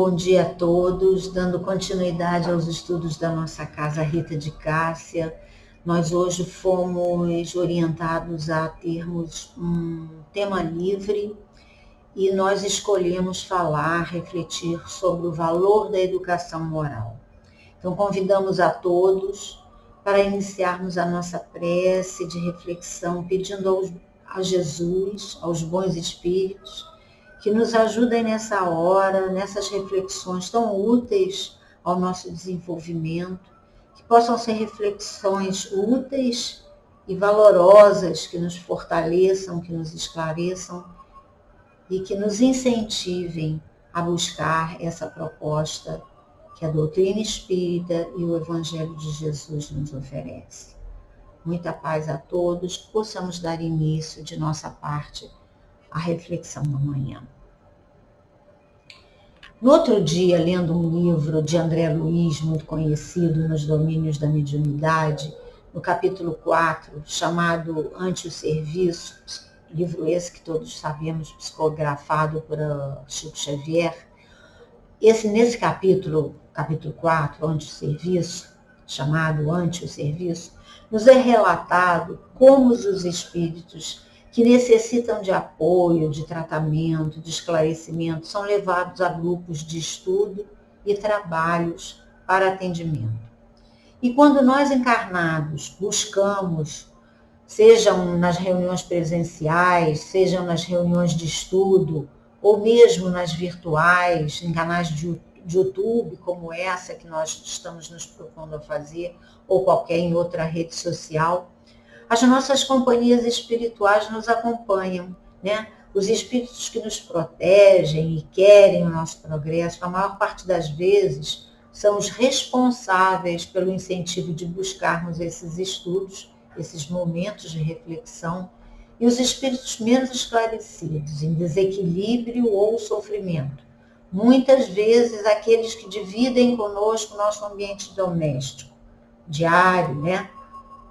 Bom dia a todos, dando continuidade aos estudos da nossa casa Rita de Cássia. Nós hoje fomos orientados a termos um tema livre e nós escolhemos falar, refletir sobre o valor da educação moral. Então convidamos a todos para iniciarmos a nossa prece de reflexão, pedindo a Jesus, aos bons espíritos, que nos ajudem nessa hora, nessas reflexões tão úteis ao nosso desenvolvimento, que possam ser reflexões úteis e valorosas, que nos fortaleçam, que nos esclareçam e que nos incentivem a buscar essa proposta que a doutrina espírita e o Evangelho de Jesus nos oferece. Muita paz a todos, possamos dar início de nossa parte à reflexão da manhã. No outro dia, lendo um livro de André Luiz, muito conhecido nos domínios da mediunidade, no capítulo 4, chamado Ante o Serviço, livro esse que todos sabemos, psicografado por Chico Xavier, nesse capítulo 4, Ante o Serviço, chamado Ante o Serviço, nos é relatado como os espíritos que necessitam de apoio, de tratamento, de esclarecimento, são levados a grupos de estudo e trabalhos para atendimento. E quando nós encarnados buscamos, sejam nas reuniões presenciais, sejam nas reuniões de estudo, ou mesmo nas virtuais, em canais de YouTube, como essa que nós estamos nos propondo a fazer, ou qualquer em outra rede social, as nossas companhias espirituais nos acompanham, né? Os espíritos que nos protegem e querem o nosso progresso, a maior parte das vezes, são os responsáveis pelo incentivo de buscarmos esses estudos, esses momentos de reflexão, e os espíritos menos esclarecidos, em desequilíbrio ou sofrimento. Muitas vezes, aqueles que dividem conosco o nosso ambiente doméstico, diário, né?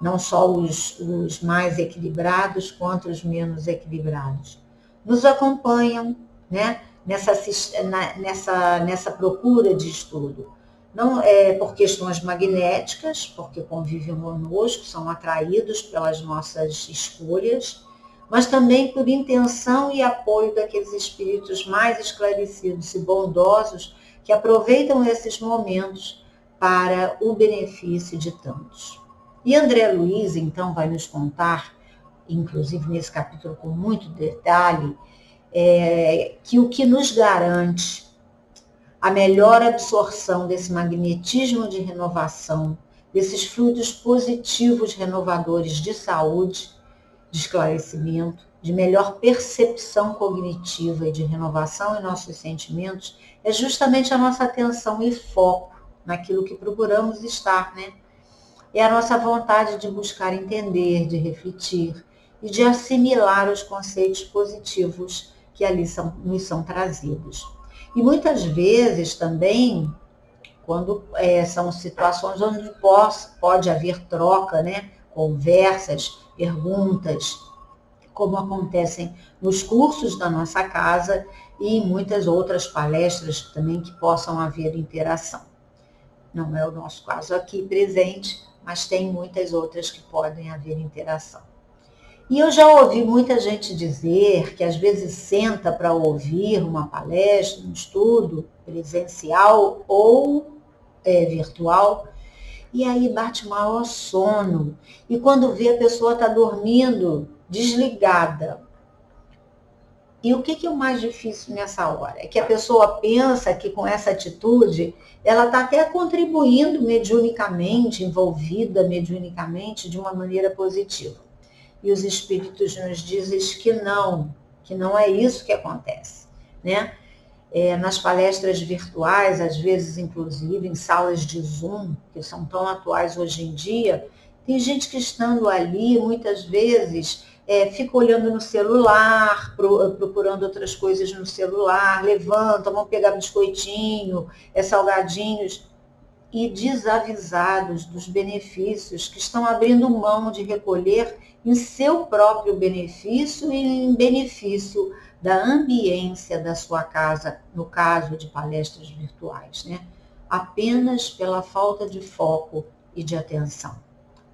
Não só os mais equilibrados, quanto os menos equilibrados. Nos acompanham, né, nessa procura de estudo. Não é por questões magnéticas, porque convivem conosco, são atraídos pelas nossas escolhas, mas também por intenção e apoio daqueles espíritos mais esclarecidos e bondosos que aproveitam esses momentos para o benefício de tantos. E André Luiz, então, vai nos contar, inclusive nesse capítulo com muito detalhe, que o que nos garante a melhor absorção desse magnetismo de renovação, desses fluidos positivos renovadores de saúde, de esclarecimento, de melhor percepção cognitiva e de renovação em nossos sentimentos, é justamente a nossa atenção e foco naquilo que procuramos estar, né? É a nossa vontade de buscar entender, de refletir e de assimilar os conceitos positivos que ali nos são trazidos. E muitas vezes também, quando são situações onde pode haver troca, né? Conversas, perguntas, como acontecem nos cursos da nossa casa e em muitas outras palestras também que possam haver interação. Não é o nosso caso aqui presente, mas tem muitas outras que podem haver interação. E eu já ouvi muita gente dizer que às vezes senta para ouvir uma palestra, um estudo presencial ou virtual, e aí bate maior sono. E quando vê, a pessoa está dormindo, desligada. E o que é o mais difícil nessa hora? É que a pessoa pensa que com essa atitude, ela está até contribuindo mediunicamente, envolvida mediunicamente de uma maneira positiva. E os espíritos nos dizem que não é isso que acontece, né? Nas palestras virtuais, às vezes inclusive em salas de Zoom, que são tão atuais hoje em dia, tem gente que estando ali, muitas vezes, fica olhando no celular, procurando outras coisas no celular, levanta, vão pegar biscoitinho, salgadinhos, e desavisados dos benefícios que estão abrindo mão de recolher em seu próprio benefício e em benefício da ambiência da sua casa, no caso de palestras virtuais, né? Apenas pela falta de foco e de atenção.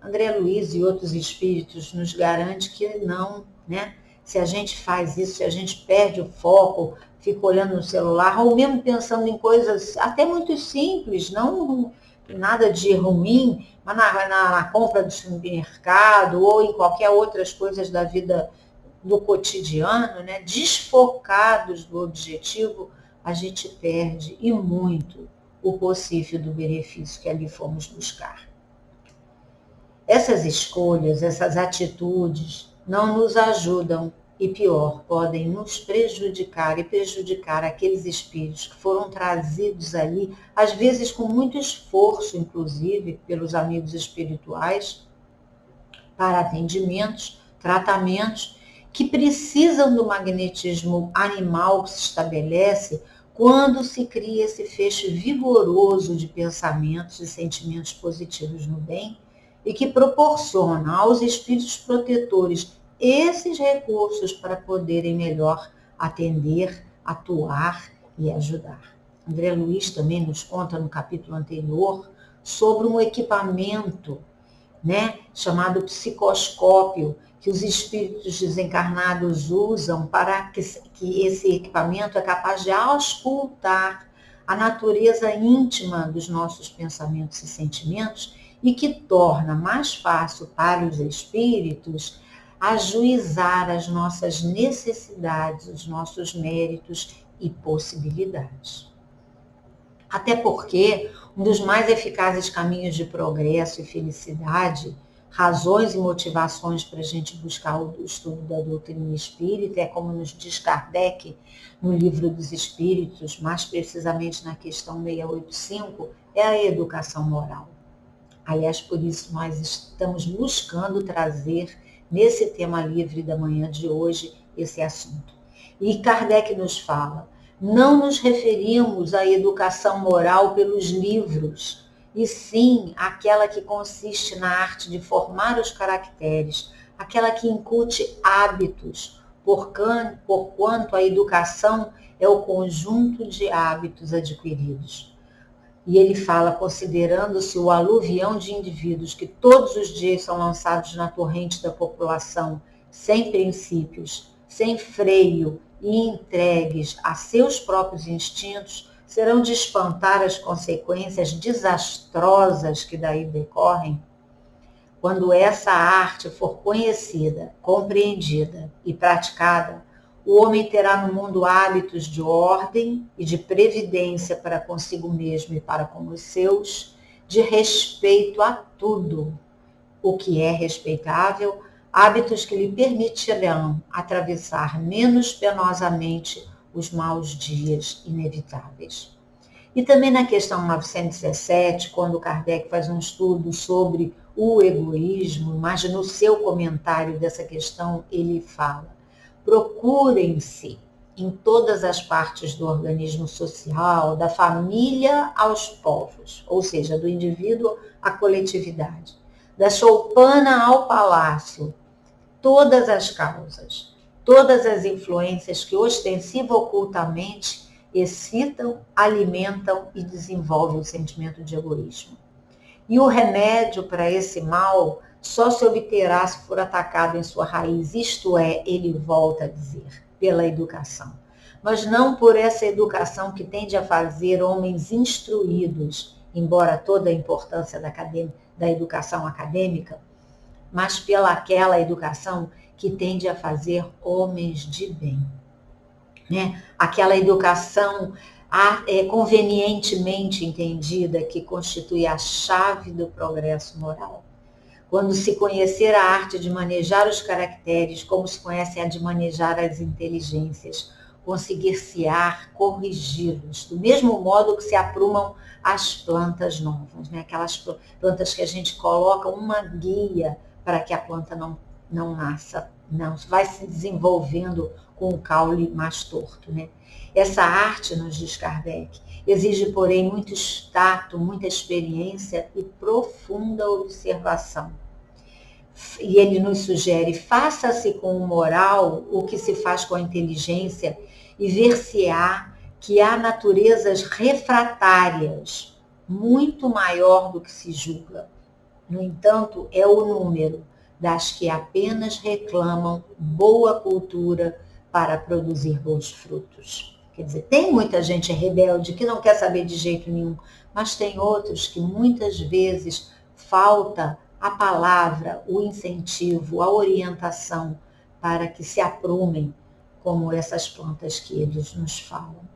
André Luiz e outros espíritos nos garantem que não, né? Se a gente faz isso, se a gente perde o foco, fica olhando no celular, ou mesmo pensando em coisas até muito simples, não nada de ruim, mas na compra do supermercado ou em qualquer outras coisas da vida do cotidiano, né? Desfocados do objetivo, a gente perde e muito o possível do benefício que ali fomos buscar. Essas escolhas, essas atitudes não nos ajudam e, pior, podem nos prejudicar e prejudicar aqueles espíritos que foram trazidos ali, às vezes com muito esforço, inclusive, pelos amigos espirituais, para atendimentos, tratamentos, que precisam do magnetismo animal que se estabelece quando se cria esse feixe vigoroso de pensamentos e sentimentos positivos no bem, e que proporciona aos espíritos protetores esses recursos para poderem melhor atender, atuar e ajudar. André Luiz também nos conta no capítulo anterior sobre um equipamento, né, chamado psicoscópio, que os espíritos desencarnados usam para que esse equipamento é capaz de auscultar a natureza íntima dos nossos pensamentos e sentimentos e que torna mais fácil para os espíritos ajuizar as nossas necessidades, os nossos méritos e possibilidades. Até porque um dos mais eficazes caminhos de progresso e felicidade, razões e motivações para a gente buscar o estudo da doutrina espírita, é como nos diz Kardec no Livro dos Espíritos, mais precisamente na questão 685, é a educação moral. Aliás, por isso nós estamos buscando trazer nesse tema livre da manhã de hoje esse assunto. E Kardec nos fala: não nos referimos à educação moral pelos livros, e sim àquela que consiste na arte de formar os caracteres, aquela que incute hábitos, porquanto a educação é o conjunto de hábitos adquiridos. E ele fala, considerando-se o aluvião de indivíduos que todos os dias são lançados na torrente da população, sem princípios, sem freio e entregues a seus próprios instintos, serão de espantar as consequências desastrosas que daí decorrem. Quando essa arte for conhecida, compreendida e praticada, o homem terá no mundo hábitos de ordem e de previdência para consigo mesmo e para com os seus, de respeito a tudo o que é respeitável, hábitos que lhe permitirão atravessar menos penosamente os maus dias inevitáveis. E também na questão 917, quando Kardec faz um estudo sobre o egoísmo, mas no seu comentário dessa questão ele fala: procurem-se em todas as partes do organismo social, da família aos povos, ou seja, do indivíduo à coletividade, da choupana ao palácio, todas as causas, todas as influências que ostensiva ocultamente excitam, alimentam e desenvolvem o sentimento de egoísmo. E o remédio para esse mal só se obterá se for atacado em sua raiz, isto é, ele volta a dizer, pela educação. Mas não por essa educação que tende a fazer homens instruídos, embora toda a importância da educação acadêmica, mas pela aquela educação que tende a fazer homens de bem. Né? Aquela educação convenientemente entendida que constitui a chave do progresso moral. Quando se conhecer a arte de manejar os caracteres, como se conhece a de manejar as inteligências, conseguir-se-á corrigi-los, do mesmo modo que se aprumam as plantas novas, né? Aquelas plantas que a gente coloca uma guia para que a planta não nasça, não, vai se desenvolvendo com o caule mais torto, né? Essa arte, nos diz Kardec, exige, porém, muito tato, muita experiência e profunda observação. E ele nos sugere, faça-se com o moral o que se faz com a inteligência e ver-se-á que há naturezas refratárias, muito maior do que se julga. No entanto, é o número das que apenas reclamam boa cultura para produzir bons frutos. Quer dizer, tem muita gente rebelde que não quer saber de jeito nenhum, mas tem outros que muitas vezes falta a palavra, o incentivo, a orientação para que se aprumem como essas plantas que eles nos falam.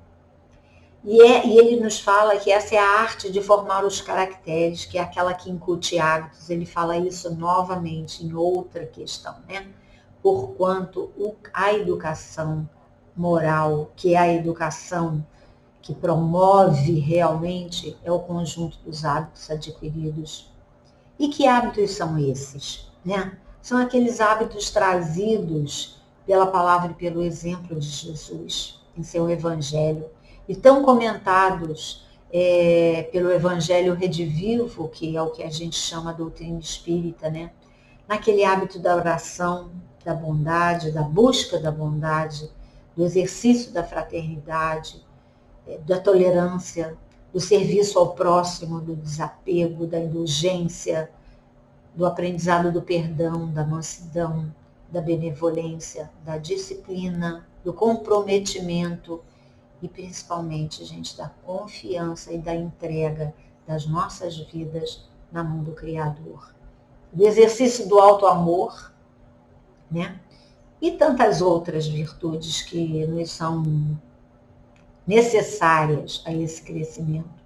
E ele nos fala que essa é a arte de formar os caracteres, que é aquela que incute hábitos. Ele fala isso novamente em outra questão, né? Porquanto a educação moral, que é a educação que promove realmente, é o conjunto dos hábitos adquiridos. E que hábitos são esses, né? São aqueles hábitos trazidos pela palavra e pelo exemplo de Jesus em seu Evangelho, e tão comentados pelo Evangelho Redivivo, que é o que a gente chama doutrina espírita, né? Naquele hábito da oração, da bondade, da busca da bondade, do exercício da fraternidade, da tolerância, do serviço ao próximo, do desapego, da indulgência, do aprendizado do perdão, da mansidão, da benevolência, da disciplina, do comprometimento e principalmente, gente, da confiança e da entrega das nossas vidas na mão do Criador. Do exercício do auto-amor, né? E tantas outras virtudes que nos são necessárias a esse crescimento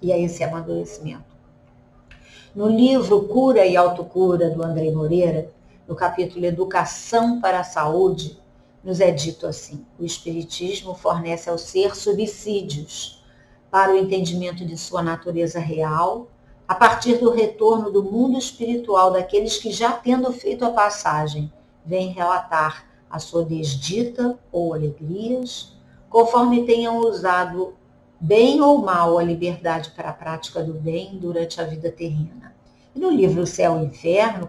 e a esse amadurecimento. No livro Cura e Autocura, do André Moreira, no capítulo Educação para a Saúde, nos é dito assim: o Espiritismo fornece ao ser subsídios para o entendimento de sua natureza real, a partir do retorno do mundo espiritual daqueles que, já tendo feito a passagem, vêm relatar a sua desdita ou alegrias, conforme tenham usado bem ou mal a liberdade para a prática do bem durante a vida terrena. E no livro Céu e Inferno,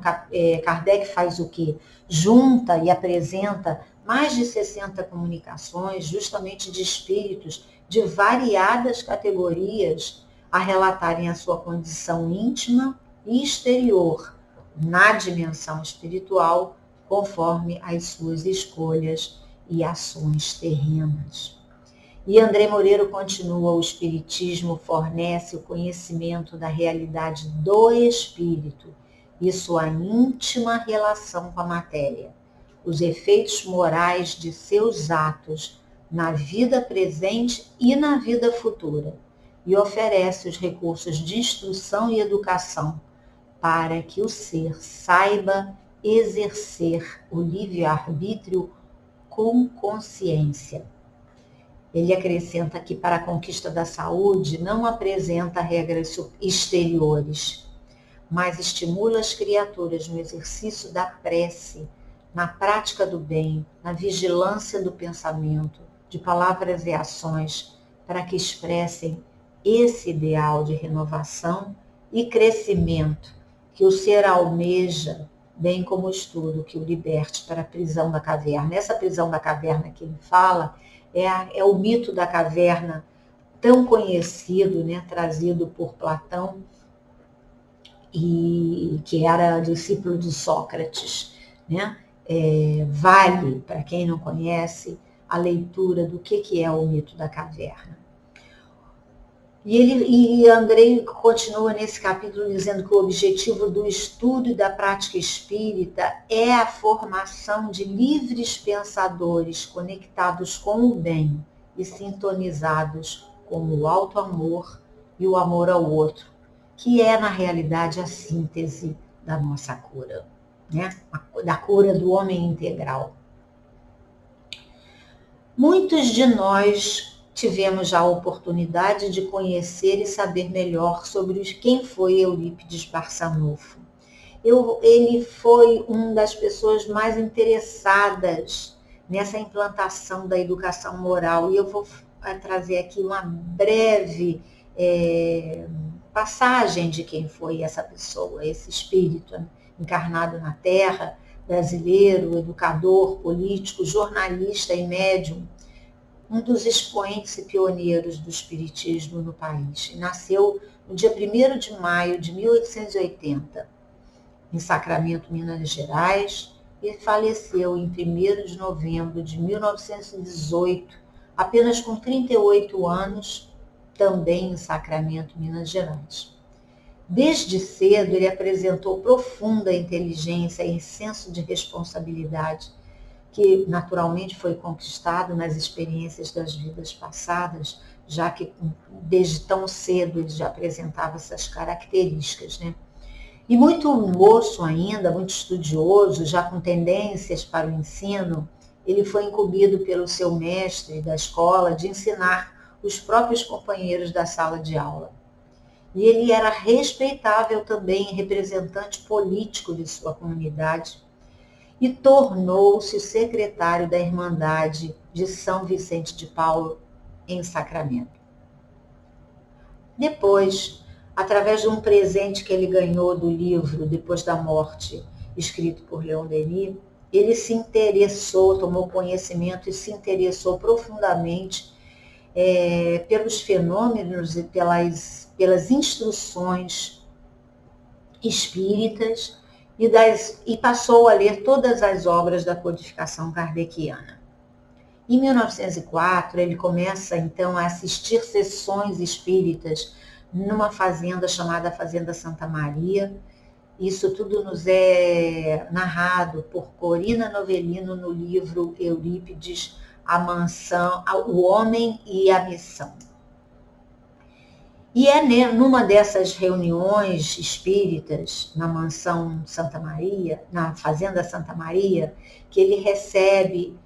Kardec faz o quê? Junta e apresenta mais de 60 comunicações, justamente de espíritos de variadas categorias, a relatarem a sua condição íntima e exterior na dimensão espiritual, conforme as suas escolhas e ações terrenas. E André Moreira continua: o Espiritismo fornece o conhecimento da realidade do espírito e sua íntima relação com a matéria, os efeitos morais de seus atos na vida presente e na vida futura, e oferece os recursos de instrução e educação para que o ser saiba exercer o livre-arbítrio com consciência. Ele acrescenta que para a conquista da saúde não apresenta regras exteriores, mas estimula as criaturas no exercício da prece, na prática do bem, na vigilância do pensamento, de palavras e ações, para que expressem esse ideal de renovação e crescimento que o ser almeja, bem como o estudo que o liberte para a prisão da caverna. Essa prisão da caverna que ele fala é o mito da caverna tão conhecido, né, trazido por Platão, e que era discípulo de Sócrates, né? Vale, para quem não conhece, a leitura do que é o mito da caverna. E André continua nesse capítulo dizendo que o objetivo do estudo e da prática espírita é a formação de livres pensadores conectados com o bem e sintonizados com o auto-amor e o amor ao outro, que é, na realidade, a síntese da nossa cura, né? Da cura do homem integral. Muitos de nós tivemos já a oportunidade de conhecer e saber melhor sobre quem foi Eurípides Barçanufo. Ele foi uma das pessoas mais interessadas nessa implantação da educação moral, e eu vou trazer aqui uma breve passagem de quem foi essa pessoa, esse espírito, encarnado na Terra, brasileiro, educador, político, jornalista e médium, um dos expoentes e pioneiros do espiritismo no país. Nasceu no dia 1º de maio de 1880, em Sacramento, Minas Gerais, e faleceu em 1º de novembro de 1918, apenas com 38 anos, também em Sacramento, Minas Gerais. Desde cedo, ele apresentou profunda inteligência e senso de responsabilidade, que naturalmente foi conquistado nas experiências das vidas passadas, já que desde tão cedo ele já apresentava essas características, né? E muito moço ainda, muito estudioso, já com tendências para o ensino, ele foi incumbido pelo seu mestre da escola de ensinar os próprios companheiros da sala de aula. E ele era respeitável também, representante político de sua comunidade, e tornou-se secretário da Irmandade de São Vicente de Paulo, em Sacramento. Depois, através de um presente que ele ganhou do livro Depois da Morte, escrito por Leon Denis, ele se interessou, tomou conhecimento e se interessou profundamente pelos fenômenos e pelas instruções espíritas e passou a ler todas as obras da codificação kardeciana. Em 1904, ele começa então a assistir sessões espíritas numa fazenda chamada Fazenda Santa Maria. Isso tudo nos é narrado por Corina Novellino no livro Eurípides, A Mansão, O Homem e a Missão. E é numa dessas reuniões espíritas, na Mansão Santa Maria, na Fazenda Santa Maria, que ele recebe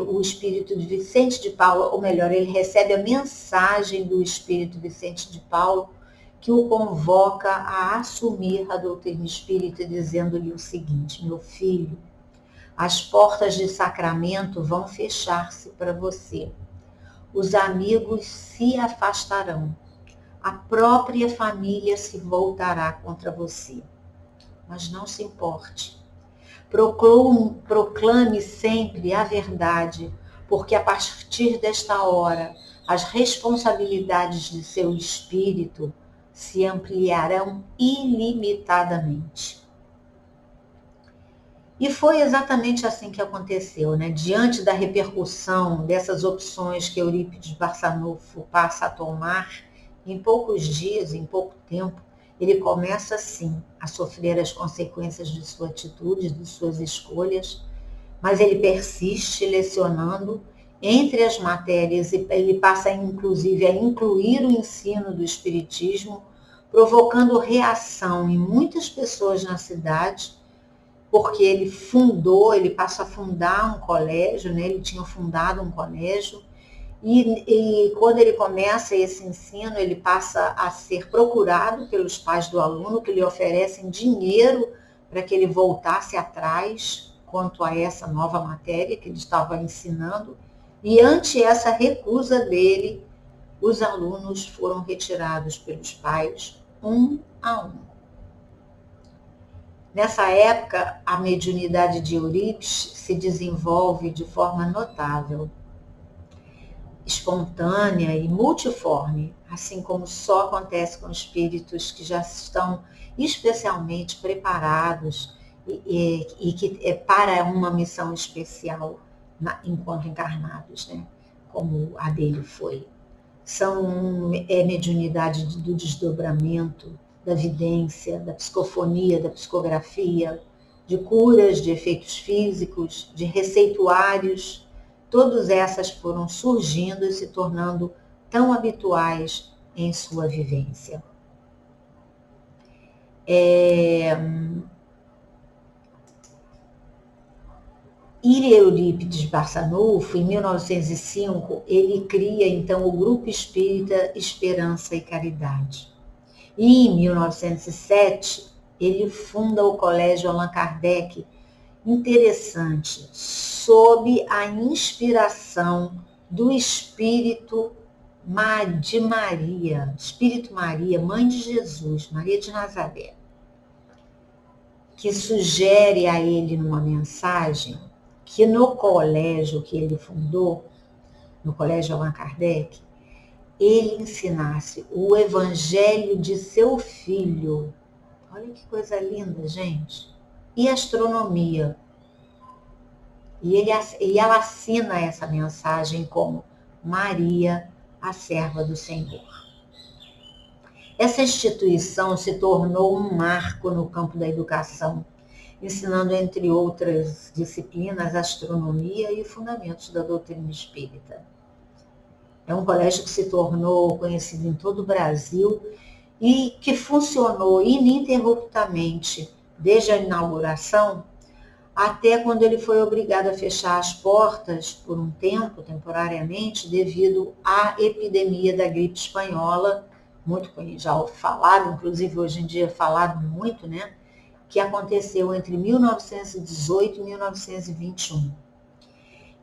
o espírito de Vicente de Paulo, ou melhor, ele recebe a mensagem do espírito Vicente de Paulo, que o convoca a assumir a doutrina espírita, dizendo-lhe o seguinte: meu filho, as portas de Sacramento vão fechar-se para você. Os amigos se afastarão. A própria família se voltará contra você. Mas não se importe. Proclame sempre a verdade, porque a partir desta hora as responsabilidades de seu espírito se ampliarão ilimitadamente. E foi exatamente assim que aconteceu, né? Diante da repercussão dessas opções que Eurípides Barçanufo passa a tomar, em poucos dias, em pouco tempo, ele começa sim a sofrer as consequências de sua atitude, de suas escolhas, mas ele persiste lecionando entre as matérias, e ele passa inclusive a incluir o ensino do espiritismo, provocando reação em muitas pessoas na cidade, porque ele passa a fundar um colégio, né? Ele tinha fundado um colégio, e quando ele começa esse ensino, ele passa a ser procurado pelos pais do aluno, que lhe oferecem dinheiro para que ele voltasse atrás quanto a essa nova matéria que ele estava ensinando, e ante essa recusa dele, os alunos foram retirados pelos pais, um a um. Nessa época, a mediunidade de Eurípides se desenvolve de forma notável, espontânea e multiforme, assim como só acontece com espíritos que já estão especialmente preparados e que é para uma missão especial enquanto encarnados, né? Como a dele foi. Mediunidade do desdobramento, da vidência, da psicofonia, da psicografia, de curas, de efeitos físicos, de receituários. Todas essas foram surgindo e se tornando tão habituais em sua vivência. Eurípides Barçanufo, em 1905, ele cria então o Grupo Espírita Esperança e Caridade. E em 1907, ele funda o Colégio Allan Kardec, interessante, sob a inspiração do Espírito de Maria, Espírito Maria, Mãe de Jesus, Maria de Nazaré. que sugere a ele numa mensagem que no colégio que ele fundou, no Colégio Allan Kardec, ele ensinasse o evangelho de seu filho. Olha que coisa linda, gente. E astronomia. E ela assina essa mensagem como Maria, a serva do Senhor. Essa instituição se tornou um marco no campo da educação, ensinando, entre outras disciplinas, astronomia e fundamentos da doutrina espírita. É um colégio que se tornou conhecido em todo o Brasil e que funcionou ininterruptamente desde a inauguração até quando ele foi obrigado a fechar as portas por um tempo, temporariamente, devido à epidemia da gripe espanhola, muito já falado, inclusive hoje em dia falado muito, né? Que aconteceu entre 1918 e 1921.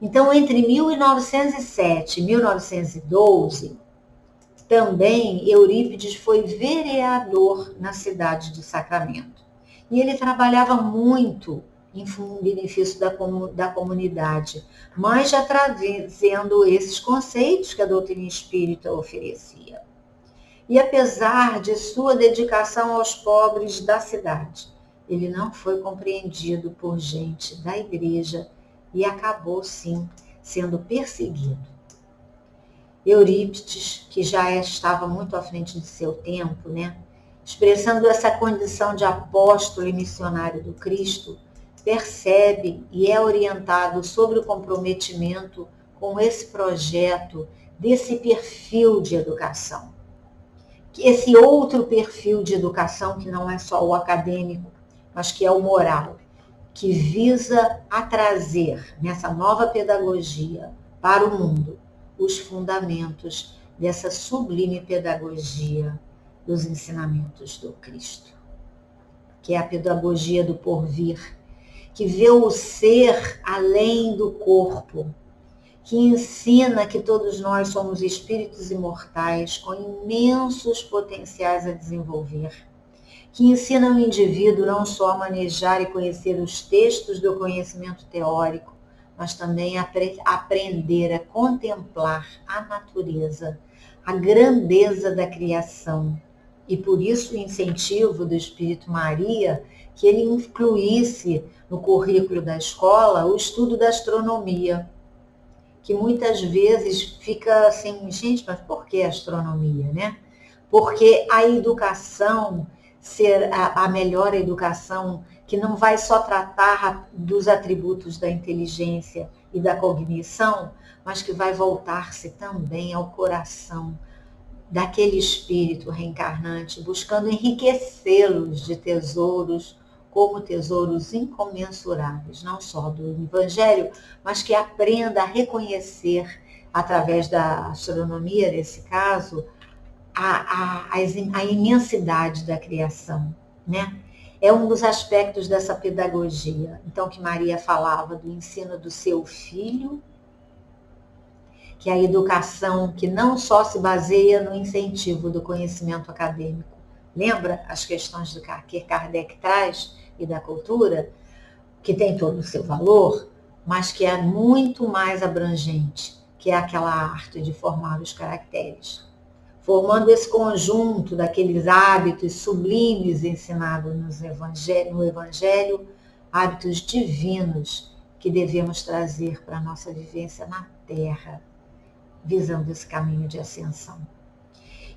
Então, entre 1907 e 1912, também Eurípides foi vereador na cidade de Sacramento. E ele trabalhava muito em benefício da comunidade, mas já trazendo esses conceitos que a doutrina espírita oferecia. E apesar de sua dedicação aos pobres da cidade, ele não foi compreendido por gente da igreja e acabou, sim, sendo perseguido. Eurípides, que já estava muito à frente de seu tempo, né, expressando essa condição de apóstolo e missionário do Cristo, percebe e é orientado sobre o comprometimento com esse projeto desse perfil de educação. Esse outro perfil de educação que não é só o acadêmico, mas que é o moral, que visa a trazer nessa nova pedagogia para o mundo os fundamentos dessa sublime pedagogia dos ensinamentos do Cristo, que é a pedagogia do porvir, que vê o ser além do corpo, que ensina que todos nós somos espíritos imortais com imensos potenciais a desenvolver, que ensina o indivíduo não só a manejar e conhecer os textos do conhecimento teórico, mas também a aprender a contemplar a natureza, a grandeza da criação. E por isso o incentivo do Espírito Maria que ele incluísse no currículo da escola o estudo da astronomia, que muitas vezes fica assim, gente, mas por que astronomia, né? Porque a educação ser a melhor educação, que não vai só tratar dos atributos da inteligência e da cognição, mas que vai voltar-se também ao coração daquele espírito reencarnante, buscando enriquecê-los de tesouros, como tesouros incomensuráveis, não só do Evangelho, mas que aprenda a reconhecer, através da astronomia, nesse caso, a imensidade da criação, né? É um dos aspectos dessa pedagogia. Então, que Maria falava do ensino do seu filho, que é a educação que não só se baseia no incentivo do conhecimento acadêmico. Lembra as questões que Kardec traz e da cultura, que tem todo o seu valor, mas que é muito mais abrangente, que é aquela arte de formar os caracteres. Formando esse conjunto daqueles hábitos sublimes ensinados no Evangelho, hábitos divinos que devemos trazer para a nossa vivência na Terra, visando esse caminho de ascensão.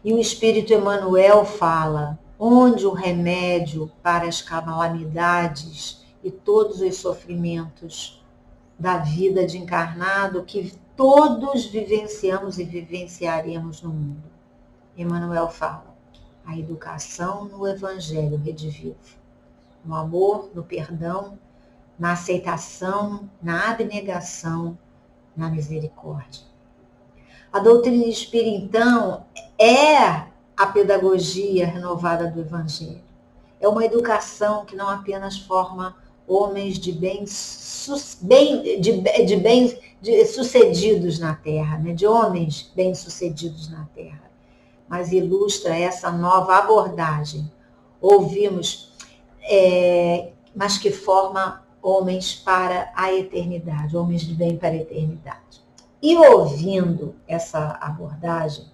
E o Espírito Emmanuel fala, onde o remédio para as calamidades e todos os sofrimentos da vida de encarnado que todos vivenciamos e vivenciaremos no mundo. Emmanuel fala, a educação no Evangelho redivivo, no amor, no perdão, na aceitação, na abnegação, na misericórdia. A doutrina espírita, então, é a pedagogia renovada do Evangelho. É uma educação que não apenas forma homens de bem-sucedidos na Terra, né? De homens bem-sucedidos na Terra, mas ilustra essa nova abordagem. Ouvimos mas que forma homens para a eternidade, homens de bem para a eternidade. E ouvindo essa abordagem,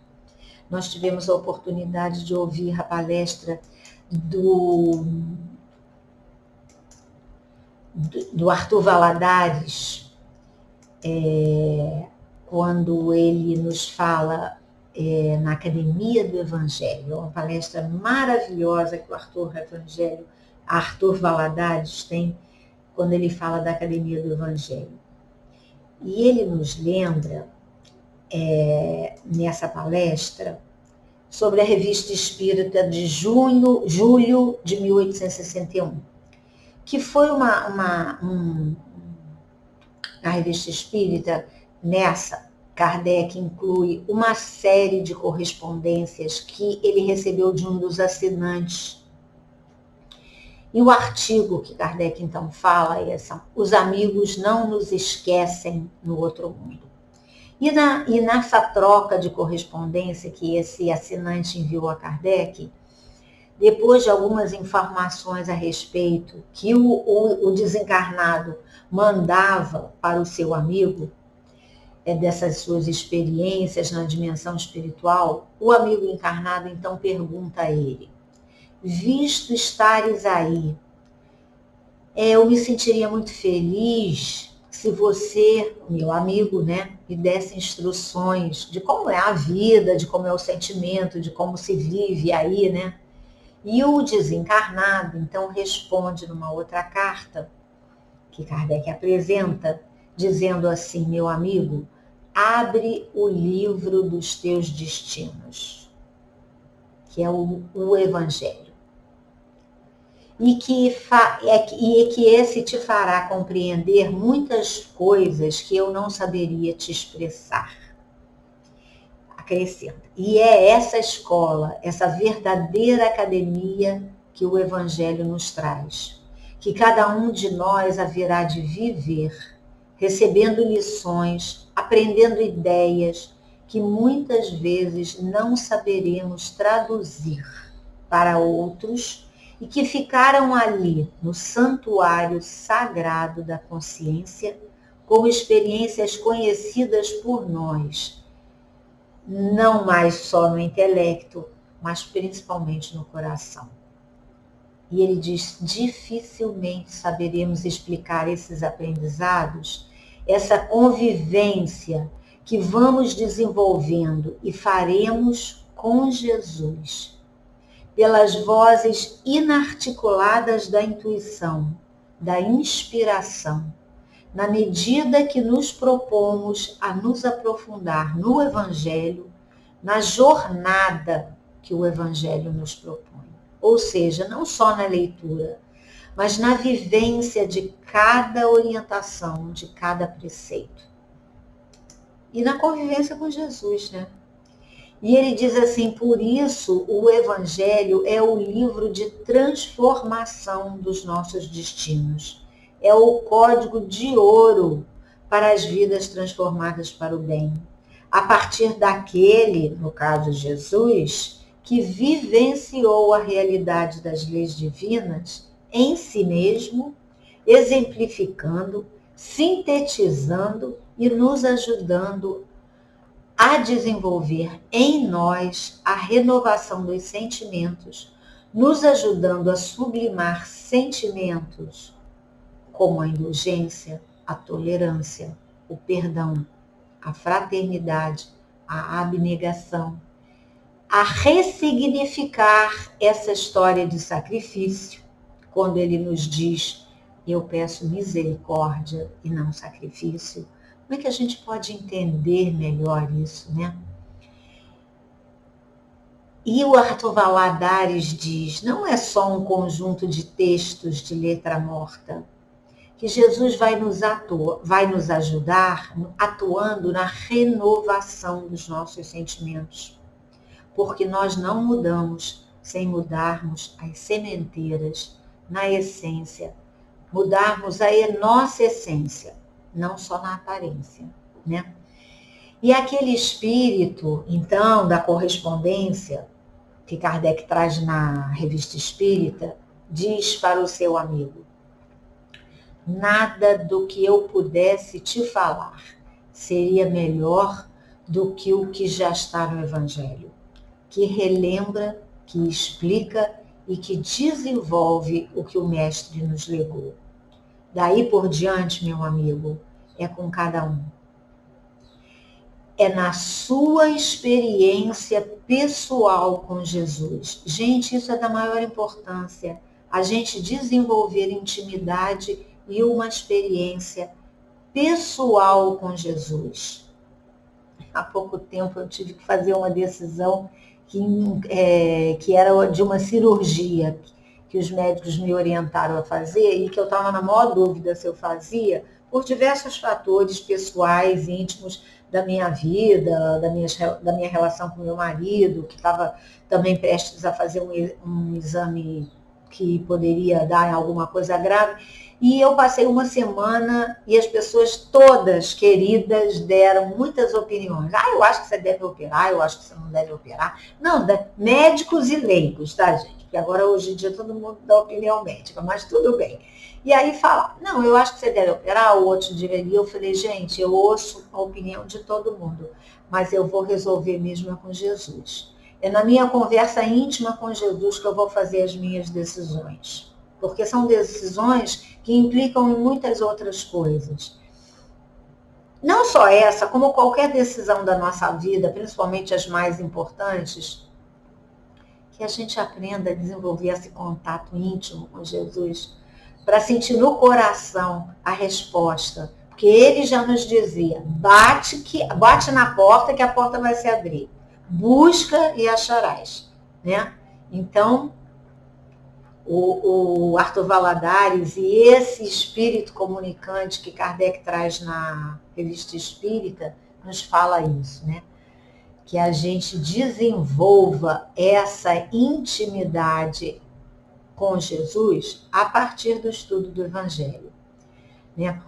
nós tivemos a oportunidade de ouvir a palestra do Arthur Valadares, quando ele nos fala na Academia do Evangelho, uma palestra maravilhosa que o Arthur Valadares tem, quando ele fala da Academia do Evangelho. E ele nos lembra, nessa palestra, sobre a Revista Espírita de julho de 1861, que foi a Revista Espírita. Nessa, Kardec inclui uma série de correspondências que ele recebeu de um dos assinantes. E o artigo que Kardec então fala é: os amigos não nos esquecem no outro mundo. E nessa troca de correspondência que esse assinante enviou a Kardec, depois de algumas informações a respeito que o desencarnado mandava para o seu amigo, dessas suas experiências na dimensão espiritual, o amigo encarnado então pergunta a ele: visto estares aí, eu me sentiria muito feliz se você, meu amigo, me desse instruções de como é a vida, de como é o sentimento, de como se vive aí, E o desencarnado, então, responde numa outra carta que Kardec apresenta, dizendo assim: meu amigo, abre o livro dos teus destinos, que é o Evangelho. E que esse te fará compreender muitas coisas que eu não saberia te expressar. Acrescenta. E é essa escola, essa verdadeira academia que o Evangelho nos traz, que cada um de nós haverá de viver, recebendo lições, aprendendo ideias que muitas vezes não saberemos traduzir para outros, e que ficaram ali no santuário sagrado da consciência, como experiências conhecidas por nós, não mais só no intelecto, mas principalmente no coração. E ele diz: dificilmente saberemos explicar esses aprendizados, essa convivência que vamos desenvolvendo e faremos com Jesus, pelas vozes inarticuladas da intuição, da inspiração, na medida que nos propomos a nos aprofundar no Evangelho, na jornada que o Evangelho nos propõe. Ou seja, não só na leitura, mas na vivência de cada orientação, de cada preceito. E na convivência com Jesus, E ele diz assim: por isso o Evangelho é o livro de transformação dos nossos destinos. É o código de ouro para as vidas transformadas para o bem. A partir daquele, no caso Jesus, que vivenciou a realidade das leis divinas em si mesmo, exemplificando, sintetizando e nos ajudando a desenvolver em nós a renovação dos sentimentos, nos ajudando a sublimar sentimentos como a indulgência, a tolerância, o perdão, a fraternidade, a abnegação, a ressignificar essa história de sacrifício, quando ele nos diz: eu peço misericórdia e não sacrifício. Como é que a gente pode entender melhor isso, E o Arthur Valadares diz: não é só um conjunto de textos de letra morta, que Jesus vai nos ajudar atuando na renovação dos nossos sentimentos, porque nós não mudamos sem mudarmos as sementeiras na essência, mudarmos a nossa essência, não só na aparência, E aquele espírito, então, da correspondência que Kardec traz na Revista Espírita, diz para o seu amigo: nada do que eu pudesse te falar seria melhor do que o que já está no Evangelho, que relembra, que explica e que desenvolve o que o Mestre nos legou. Daí por diante, meu amigo, é com cada um. É na sua experiência pessoal com Jesus. Gente, isso é da maior importância. A gente desenvolver intimidade e uma experiência pessoal com Jesus. Há pouco tempo eu tive que fazer uma decisão que era de uma cirurgia que os médicos me orientaram a fazer e que eu estava na maior dúvida se eu fazia, por diversos fatores pessoais, íntimos da minha vida, da minha relação com meu marido, que estava também prestes a fazer um exame que poderia dar alguma coisa grave. E eu passei uma semana e as pessoas todas queridas deram muitas opiniões. Eu acho que você deve operar, eu acho que você não deve operar. Não, médicos e leigos, tá, gente? Porque agora, hoje em dia, todo mundo dá opinião médica, mas tudo bem. E aí fala, não, eu acho que você deve operar, o outro deveria. Eu falei, gente, eu ouço a opinião de todo mundo, mas eu vou resolver mesmo com Jesus. É na minha conversa íntima com Jesus que eu vou fazer as minhas decisões. Porque são decisões que implicam em muitas outras coisas. Não só essa, como qualquer decisão da nossa vida, principalmente as mais importantes, que a gente aprenda a desenvolver esse contato íntimo com Jesus, para sentir no coração a resposta. Porque ele já nos dizia, bate na porta que a porta vai se abrir. Busca e acharás. Né? Então, o Arthur Valladares e esse espírito comunicante que Kardec traz na Revista Espírita nos fala isso, né? Que a gente desenvolva essa intimidade com Jesus a partir do estudo do Evangelho, né?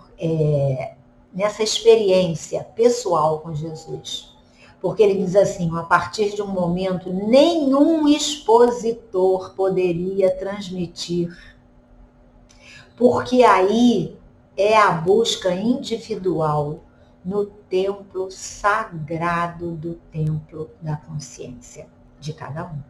Nessa experiência pessoal com Jesus. Porque ele diz assim, a partir de um momento, nenhum expositor poderia transmitir, porque aí é a busca individual no templo sagrado do templo da consciência de cada um.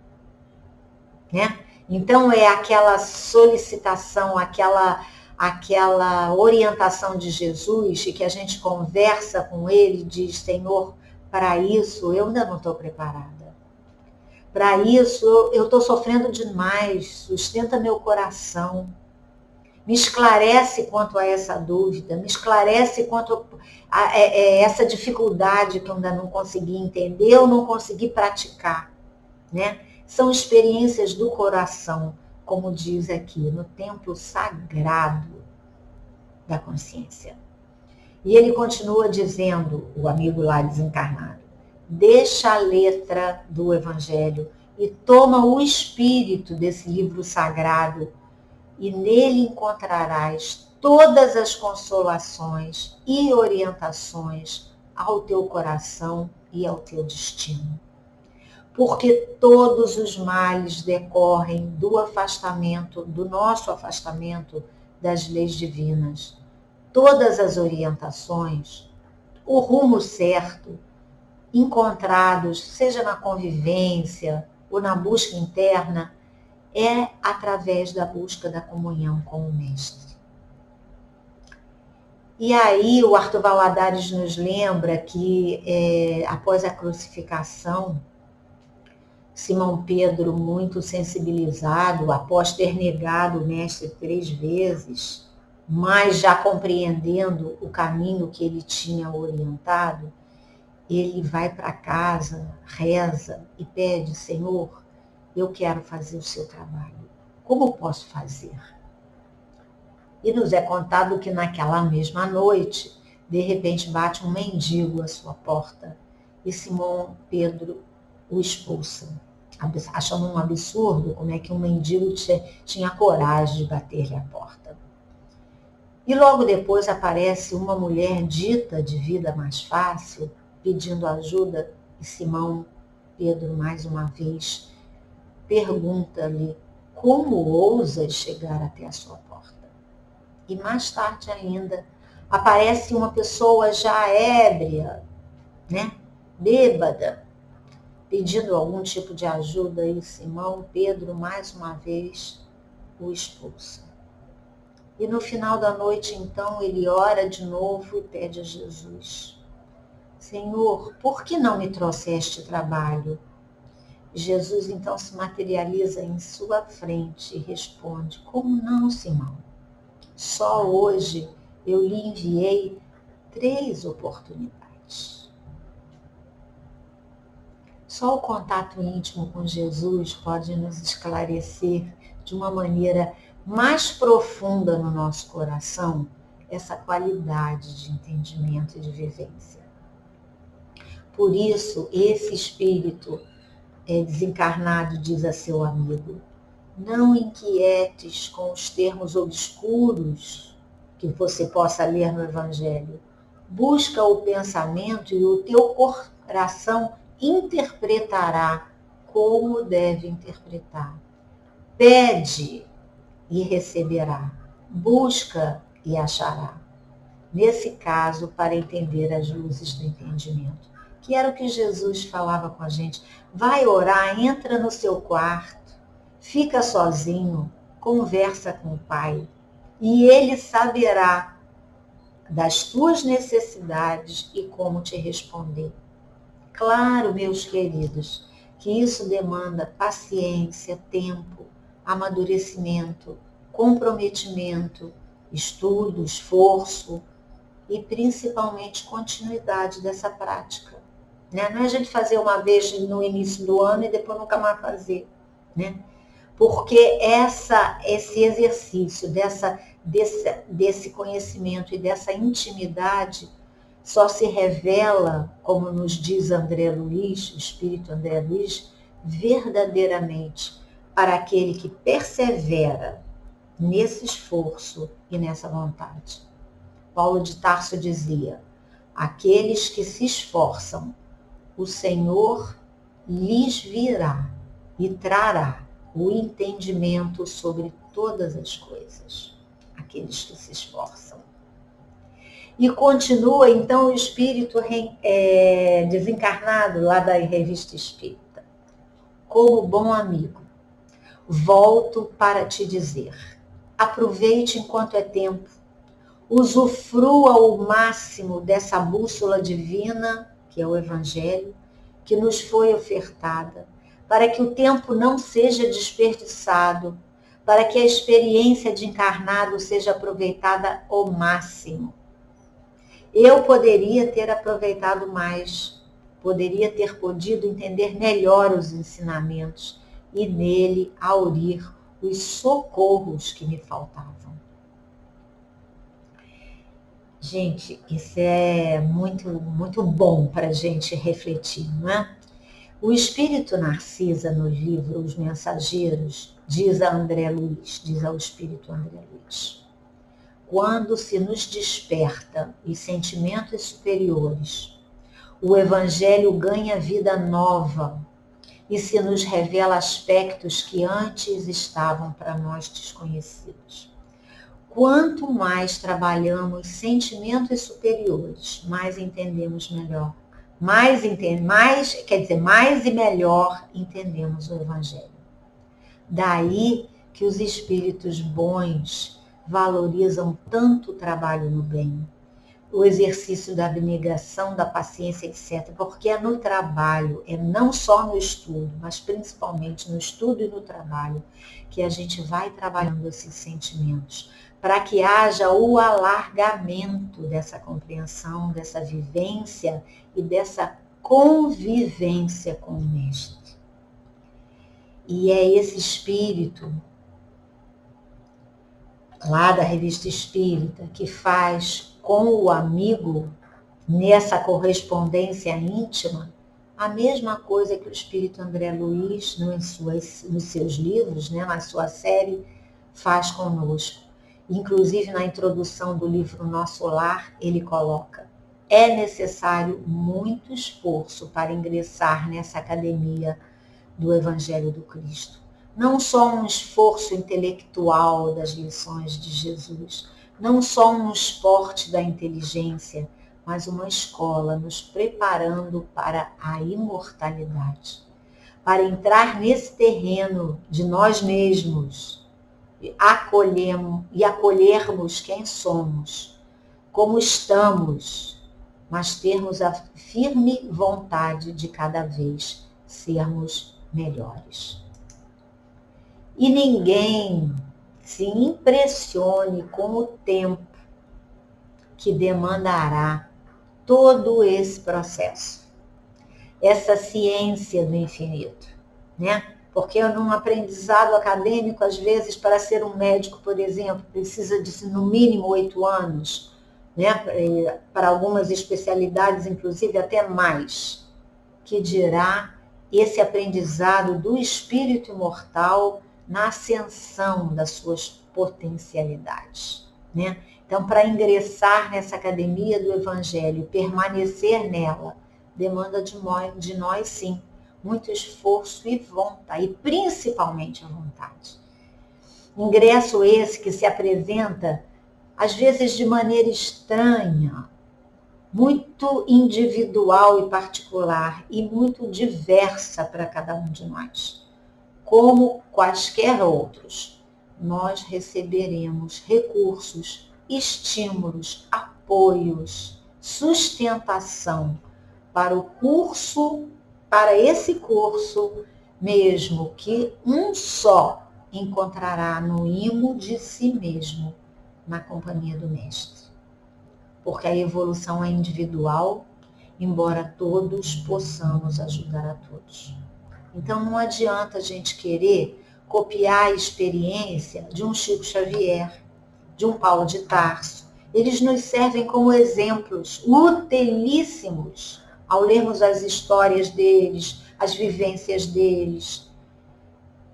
Né? Então é aquela solicitação, aquela orientação de Jesus, e que a gente conversa com ele e diz, Senhor, para isso eu ainda não estou preparada. Para isso eu estou sofrendo demais, sustenta meu coração. Me esclarece quanto a essa dúvida, me esclarece quanto a essa dificuldade que eu ainda não consegui entender ou não consegui praticar. Né? São experiências do coração, como diz aqui, no templo sagrado da consciência. E ele continua dizendo, o amigo lá desencarnado, deixa a letra do Evangelho e toma o espírito desse livro sagrado, e nele encontrarás todas as consolações e orientações ao teu coração e ao teu destino. Porque todos os males decorrem do afastamento, do nosso afastamento das leis divinas. Todas as orientações, o rumo certo, encontrados, seja na convivência ou na busca interna, é através da busca da comunhão com o Mestre. E aí o Arthur Valladares nos lembra que após a crucificação, Simão Pedro, muito sensibilizado, após ter negado o Mestre 3 vezes, mas já compreendendo o caminho que ele tinha orientado, ele vai para casa, reza e pede, Senhor, eu quero fazer o seu trabalho. Como posso fazer? E nos é contado que naquela mesma noite, de repente bate um mendigo à sua porta e Simão Pedro o expulsa, achando um absurdo como é que um mendigo tinha coragem de bater-lhe a porta. E logo depois aparece uma mulher dita de vida mais fácil, pedindo ajuda, e Simão Pedro, mais uma vez, pergunta-lhe, como ousas chegar até a sua porta? E mais tarde ainda, aparece uma pessoa já ébria, né? Bêbada, pedindo algum tipo de ajuda, e Simão Pedro, mais uma vez, o expulsa. E no final da noite, então, ele ora de novo e pede a Jesus: Senhor, por que não me trouxeste trabalho? Jesus então se materializa em sua frente e responde: Como não, Simão? Só hoje eu lhe enviei 3 oportunidades. Só o contato íntimo com Jesus pode nos esclarecer de uma maneira mais profunda no nosso coração essa qualidade de entendimento e de vivência. Por isso, esse espírito desencarnado diz a seu amigo: não inquietes com os termos obscuros que você possa ler no Evangelho. Busca o pensamento e o teu coração interpretará como deve interpretar. Pede e receberá. Busca e achará. Nesse caso, para entender as luzes do entendimento, que era o que Jesus falava com a gente. Vai orar, entra no seu quarto, fica sozinho, conversa com o Pai, e Ele saberá das tuas necessidades e como te responder. Claro, meus queridos, que isso demanda paciência, tempo, amadurecimento, comprometimento, estudo, esforço e principalmente continuidade dessa prática. Né? Não é a gente fazer uma vez no início do ano e depois nunca mais fazer. Né? Porque esse exercício desse conhecimento e dessa intimidade só se revela, como nos diz André Luiz, o Espírito André Luiz, verdadeiramente para aquele que persevera nesse esforço e nessa vontade. Paulo de Tarso dizia: aqueles que se esforçam, o Senhor lhes virá e trará o entendimento sobre todas as coisas. Aqueles que se esforçam. E continua então o espírito desencarnado lá da Revista Espírita. Como bom amigo, volto para te dizer: aproveite enquanto é tempo, usufrua ao máximo dessa bússola divina, que é o Evangelho, que nos foi ofertada, para que o tempo não seja desperdiçado, para que a experiência de encarnado seja aproveitada ao máximo. Eu poderia ter aproveitado mais, poderia ter podido entender melhor os ensinamentos e nele aurir os socorros que me faltavam. Gente, isso é muito, muito bom para a gente refletir, não é? O espírito Narcisa, no livro Os Mensageiros, diz ao espírito André Luiz: quando se nos desperta os sentimentos superiores, o Evangelho ganha vida nova e se nos revela aspectos que antes estavam para nós desconhecidos. Quanto mais trabalhamos sentimentos superiores, mais entendemos melhor. Mais e melhor entendemos o Evangelho. Daí que os espíritos bons valorizam tanto o trabalho no bem, o exercício da abnegação, da paciência, etc. Porque é no trabalho, é não só no estudo, mas principalmente no estudo e no trabalho, que a gente vai trabalhando esses sentimentos, para que haja o alargamento dessa compreensão, dessa vivência e dessa convivência com o Mestre. E é esse espírito lá da Revista Espírita que faz com o amigo, nessa correspondência íntima, a mesma coisa que o espírito André Luiz, nos seus livros, né, na sua série, faz conosco. Inclusive na introdução do livro Nosso Lar, ele coloca: é necessário muito esforço para ingressar nessa academia do Evangelho do Cristo. Não só um esforço intelectual das lições de Jesus, não só um esporte da inteligência, mas uma escola nos preparando para a imortalidade, para entrar nesse terreno de nós mesmos e acolhermos quem somos, como estamos, mas termos a firme vontade de cada vez sermos melhores. E ninguém se impressione com o tempo que demandará todo esse processo, essa ciência do infinito, né? Porque num aprendizado acadêmico, às vezes, para ser um médico, por exemplo, precisa de no mínimo 8 anos, né? Para algumas especialidades, inclusive, até mais, que dirá esse aprendizado do espírito imortal na ascensão das suas potencialidades, né? Então, para ingressar nessa academia do Evangelho, permanecer nela, demanda de nós, sim, muito esforço e vontade, e principalmente a vontade. Ingresso esse que se apresenta, às vezes de maneira estranha, muito individual e particular, e muito diversa para cada um de nós. Como quaisquer outros, nós receberemos recursos, estímulos, apoios, sustentação para o curso, para esse curso, mesmo que um só encontrará no imo de si mesmo, na companhia do Mestre. Porque a evolução é individual, embora todos possamos ajudar a todos. Então não adianta a gente querer copiar a experiência de um Chico Xavier, de um Paulo de Tarso. Eles nos servem como exemplos utilíssimos ao lermos as histórias deles, as vivências deles,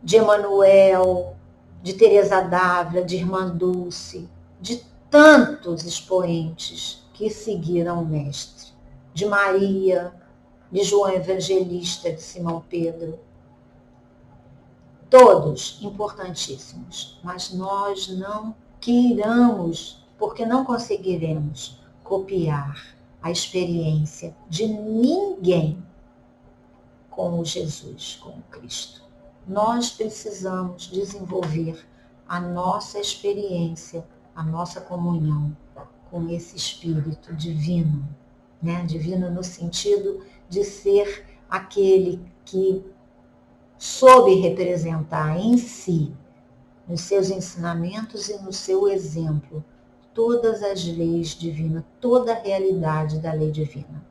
de Emanuel, de Teresa d'Ávila, de Irmã Dulce, de tantos expoentes que seguiram o Mestre, de Maria, de João Evangelista, de Simão Pedro. Todos importantíssimos, mas nós não queiramos, porque não conseguiremos copiar a experiência de ninguém com o Jesus, com o Cristo. Nós precisamos desenvolver a nossa experiência, a nossa comunhão com esse Espírito divino, né? Divino no sentido de ser aquele que soube representar em si, nos seus ensinamentos e no seu exemplo, todas as leis divinas, toda a realidade da lei divina.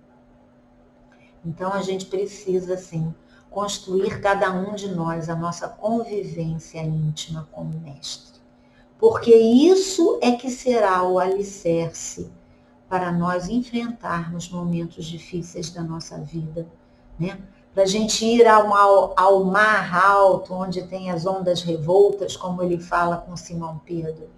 Então a gente precisa, sim, construir cada um de nós a nossa convivência íntima com o Mestre. Porque isso é que será o alicerce para nós enfrentarmos momentos difíceis da nossa vida, né? Para a gente ir ao mar alto, onde tem as ondas revoltas, como ele fala com Simão Pedro.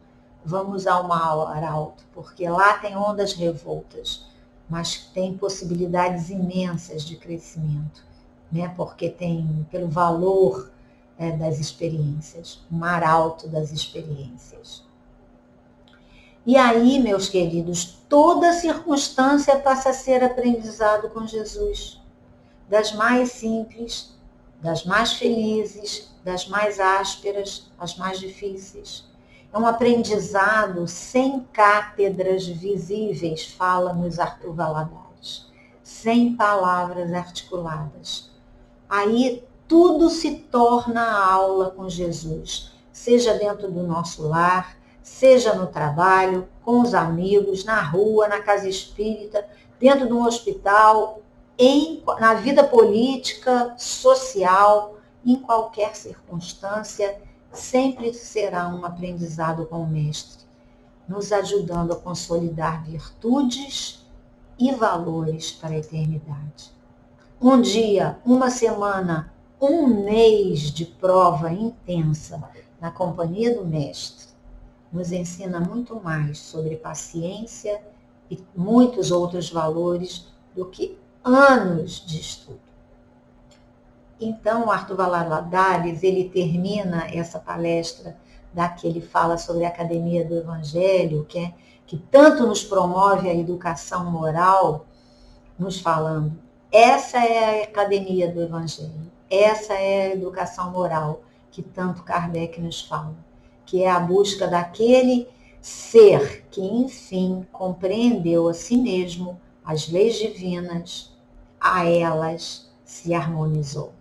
Vamos ao mar alto, porque lá tem ondas revoltas, mas tem possibilidades imensas de crescimento, né? Porque tem, pelo valor das experiências, o mar alto das experiências. E aí, meus queridos, toda circunstância passa a ser aprendizado com Jesus. Das mais simples, das mais felizes, das mais ásperas, as mais difíceis. É um aprendizado sem cátedras visíveis, fala-nos Arthur Valadares, sem palavras articuladas. Aí tudo se torna aula com Jesus, seja dentro do nosso lar, seja no trabalho, com os amigos, na rua, na casa espírita, dentro de um hospital, na vida política, social, em qualquer circunstância, sempre será um aprendizado com o Mestre, nos ajudando a consolidar virtudes e valores para a eternidade. Um dia, uma semana, um mês de prova intensa na companhia do Mestre nos ensina muito mais sobre paciência e muitos outros valores do que anos de estudo. Então, Arthur Valadares, ele termina essa palestra daquele fala sobre a Academia do Evangelho, que tanto nos promove a educação moral, nos falando, essa é a Academia do Evangelho, essa é a educação moral que tanto Kardec nos fala, que é a busca daquele ser que, enfim, compreendeu a si mesmo as leis divinas, a elas se harmonizou.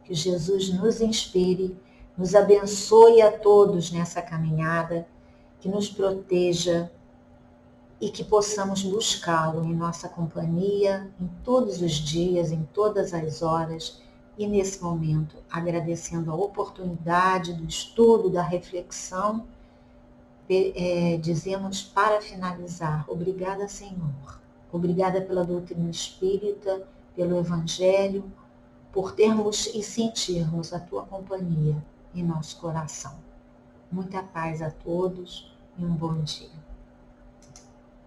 Que Jesus nos inspire, nos abençoe a todos nessa caminhada, que nos proteja e que possamos buscá-lo em nossa companhia, em todos os dias, em todas as horas, e nesse momento, agradecendo a oportunidade do estudo, da reflexão, dizemos para finalizar, obrigada, Senhor. Obrigada pela doutrina espírita, pelo Evangelho, por termos e sentirmos a tua companhia em nosso coração. Muita paz a todos e um bom dia.